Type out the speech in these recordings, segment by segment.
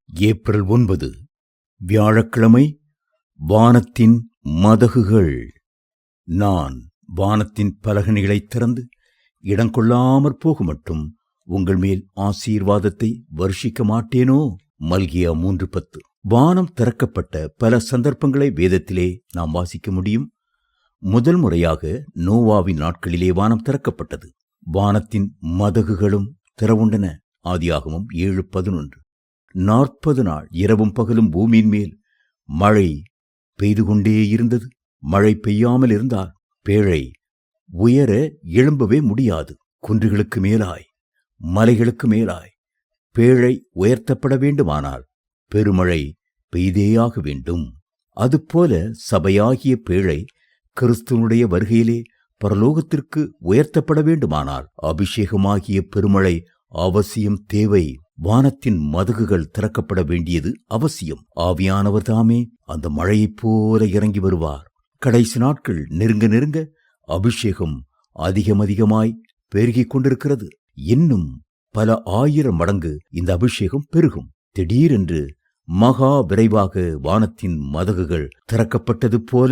April 9 வியாழக்கிழமை. வானத்தின் மதகுகள். நான் வானத்தின் பலகணிகளைத் திறந்து இடங்கொள்ளாமற் போகுமட்டும் உங்கள் மேல் ஆசீர்வாதத்தை வருஷிக்க மாட்டேனோ? மல்கியா 3:10. வானம் திறக்கப்பட்ட பல சந்தர்ப்பங்களை வேதத்திலே நாம் வாசிக்க முடியும். முதல் முறையாக நோவாவின் நாட்களிலே வானம் திறக்கப்பட்டது. வானத்தின் மதகுகளும் திறவுண்டன. ஆதியாகமம் 7:11. 40 நாள் இரவும் பகலும் பூமியின் மேல் மழை பெய்து கொண்டே இருந்தது. மழை பெய்யாமல் இருந்தால் பேழை உயர எழும்பவே முடியாது. குன்றுகளுக்கு மேலாய், மலைகளுக்கு மேலாய் பேழை உயர்த்தப்பட வேண்டுமானால் பெருமழை பெய்தேயாக வேண்டும். அதுபோல சபையாகிய பேழை கிறிஸ்துவனுடைய வருகையிலே பரலோகத்திற்கு உயர்த்தப்பட வேண்டுமானால் அபிஷேகமாகிய பெருமழை அவசியம் தேவை. வானத்தின் மதகுகள் திறக்கப்பட வேண்டியது அவசியம். ஆவியானவர் தாமே அந்த மழையைப் போல இறங்கி வருவார். கடைசி நாட்கள் நெருங்க நெருங்க அபிஷேகம் அதிகமாய் பெருகிக் கொண்டிருக்கிறது. இன்னும் பல 1000 மடங்கு இந்த அபிஷேகம் பெருகும். திடீரென்று மகா விரைவாக வானத்தின் மதகுகள் திறக்கப்பட்டது போல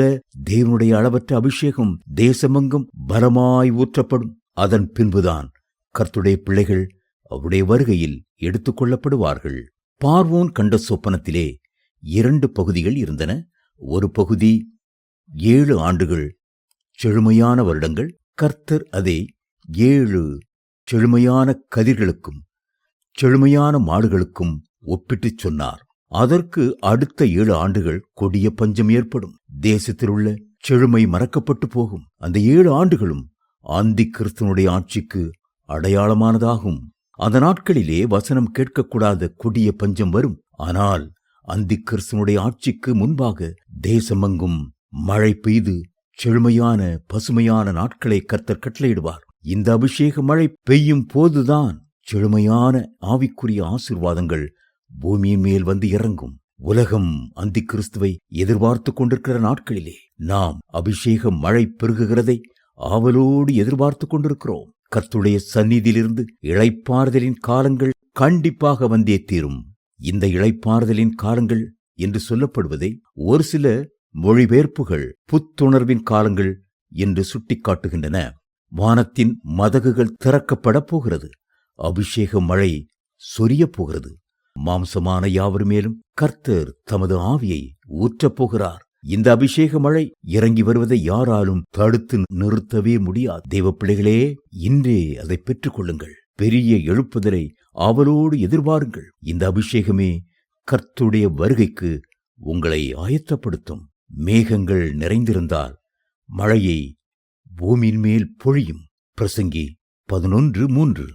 தேவனுடைய அளவற்ற அபிஷேகம் தேசமெங்கும் பலமாய் ஊற்றப்படும். அதன் பின்புதான் கர்த்தருடைய பிள்ளைகள் அவருடைய வருகையில் எடுத்துக் கொள்ளப்படுவார்கள். பார்வோன் கண்ட சொப்பனத்திலே 2 பகுதிகள் இருந்தன. ஒரு பகுதி 7 ஆண்டுகள் செழுமையான வருடங்கள். கர்த்தர் அதை 7 செழுமையான கதிர்களுக்கும் செழுமையான மாடுகளுக்கும் ஒப்பிட்டுச் சொன்னார். அதற்கு அடுத்த 7 ஆண்டுகள் கொடிய பஞ்சம் ஏற்படும். தேசத்திலுள்ள செழுமை மறக்கப்பட்டு போகும். அந்த 7 ஆண்டுகளும் ஆந்தி கிறிஸ்துவனுடைய ஆட்சிக்கு அடையாளமானதாகும். அந்த நாட்களிலே வசனம் கேட்கக்கூடாத கொடிய பஞ்சம் வரும். ஆனால் அந்தி கிறிஸ்துவனுடைய ஆட்சிக்கு முன்பாக தேசமெங்கும் மழை பெய்து செழுமையான பசுமையான நாட்களை கர்த்தர் கட்டளையிடுவார். இந்த அபிஷேக மழை பெய்யும் போதுதான் செழுமையான ஆவிக்குரிய ஆசீர்வாதங்கள் பூமியின் மேல் வந்து இறங்கும். உலகம் அந்தி கிறிஸ்துவை எதிர்பார்த்து கொண்டிருக்கிற நாட்களிலே நாம் அபிஷேக மழை பெருகுகிறதை ஆவலோடு எதிர்பார்த்து கொண்டிருக்கிறோம். கர்த்தருடைய சந்நிதியிலிருந்து இளைப்பாறுதலின் காலங்கள் கண்டிப்பாக வந்தே தீரும். இந்த இளைப்பாறுதலின் காலங்கள் என்று சொல்லப்படுவதை ஒரு சில மொழிபெயர்ப்புகள் புத்துணர்வின் காலங்கள் என்று சுட்டிக்காட்டுகின்றன. வானத்தின் மதகுகள் திறக்கப்பட போகிறது. அபிஷேக மழை சொரியப் போகிறது. மாம்சமான யாவர் மேலும் கர்த்தர் தமது ஆவியை ஊற்றப் போகிறார். இந்த அபிஷேக மழை இறங்கி வருவதை யாராலும் தடுத்து நிறுத்தவே முடியாது. தேவ பிள்ளைகளே, இன்றே அதை பெற்றுக் கொள்ளுங்கள். பெரிய எழுப்புதலை ஆவலோடு எதிர்பாருங்கள். இந்த அபிஷேகமே கர்த்தருடைய வருகைக்கு உங்களை ஆயத்தப்படுத்தும். மேகங்கள் நிறைந்திருந்தால் மழையை பூமியின் மேல் பொழியும். பிரசங்கி 11:3.